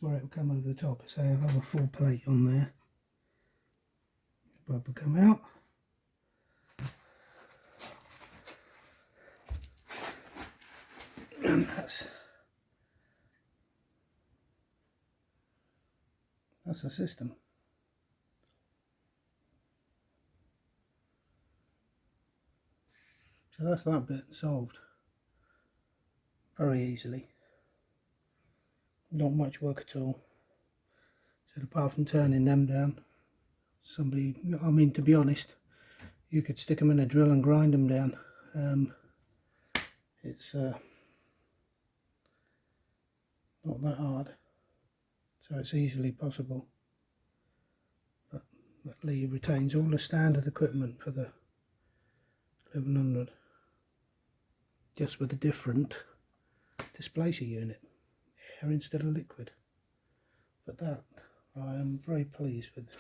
that's where it will come over the top. So I'll have a full plate on there. The bulb will come out. And that's the system. So that's that bit solved very easily. Not much work at all. So apart from turning them down, to be honest, you could stick them in a drill and grind them down. It's not that hard, so it's easily possible. But that Lee retains all the standard equipment for the 1100, just with a different displacer unit, air instead of liquid. But that I am very pleased with.